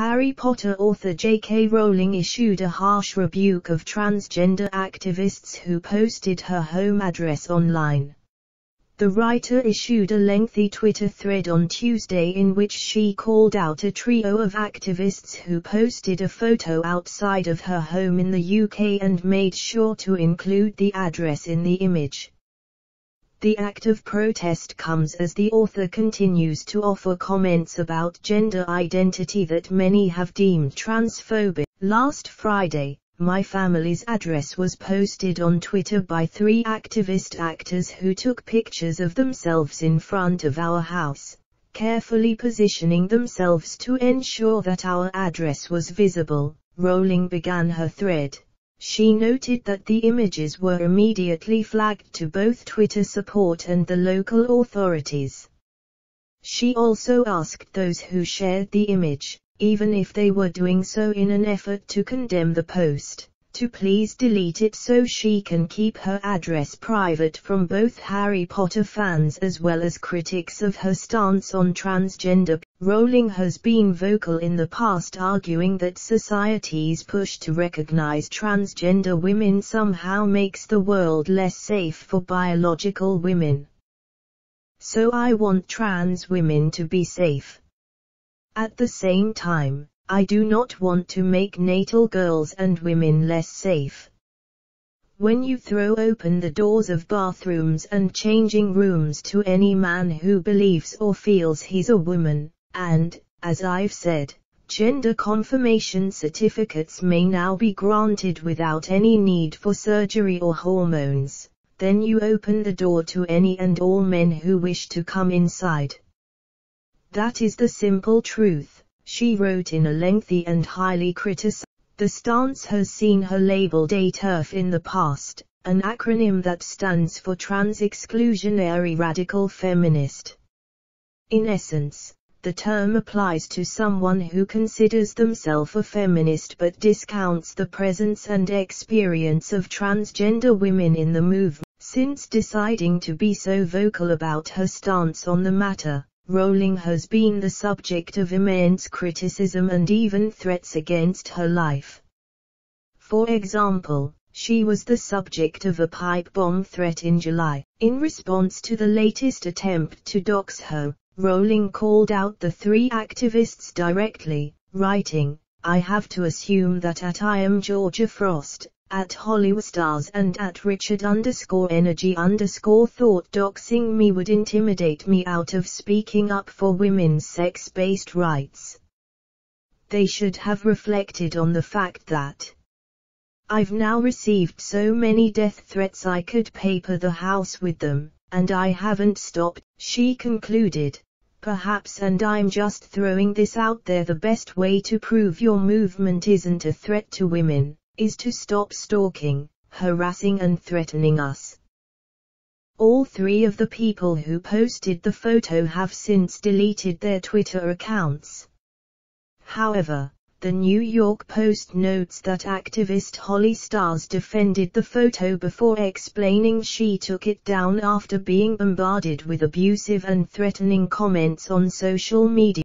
Harry Potter author J.K. Rowling issued a harsh rebuke of transgender activists who posted her home address online. The writer issued a lengthy Twitter thread on Tuesday in which she called out a trio of activists who posted a photo outside of her home in the UK and made sure to include the address in the image. The act of protest comes as the author continues to offer comments about gender identity that many have deemed transphobic. Last Friday, my family's address was posted on Twitter by 3 activist actors who took pictures of themselves in front of our house, carefully positioning themselves to ensure that our address was visible. Rowling began her thread. She noted that the images were immediately flagged to both Twitter support and the local authorities. She also asked those who shared the image, even if they were doing so in an effort to condemn the post, to please delete it so she can keep her address private from both Harry Potter fans as well as critics of her stance on transgender. Rowling has been vocal in the past, arguing that society's push to recognize transgender women somehow makes the world less safe for biological women. So I want trans women to be safe. At the same time, I do not want to make natal girls and women less safe. When you throw open the doors of bathrooms and changing rooms to any man who believes or feels he's a woman, and, as I've said, gender confirmation certificates may now be granted without any need for surgery or hormones, then you open the door to any and all men who wish to come inside. That is the simple truth, she wrote in a lengthy and highly criticized. The stance has seen her labeled a TERF in the past, an acronym that stands for Trans Exclusionary Radical Feminist. In essence, the term applies to someone who considers themselves a feminist but discounts the presence and experience of transgender women in the movement. Since deciding to be so vocal about her stance on the matter, Rowling has been the subject of immense criticism and even threats against her life. For example, she was the subject of a pipe bomb threat in July. In response to the latest attempt to dox her, Rowling called out the 3 activists directly, writing, "I have to assume that at I am Georgia Frost, at HollywoodStars and at Richard_Energy_thought doxing me would intimidate me out of speaking up for women's sex-based rights. They should have reflected on the fact that I've now received so many death threats I could paper the house with them, and I haven't stopped," she concluded. "Perhaps, and I'm just throwing this out there, the best way to prove your movement isn't a threat to women is to stop stalking, harassing and threatening us." All 3 of the people who posted the photo have since deleted their Twitter accounts. However, the New York Post notes that activist Holly Stars defended the photo before explaining she took it down after being bombarded with abusive and threatening comments on social media.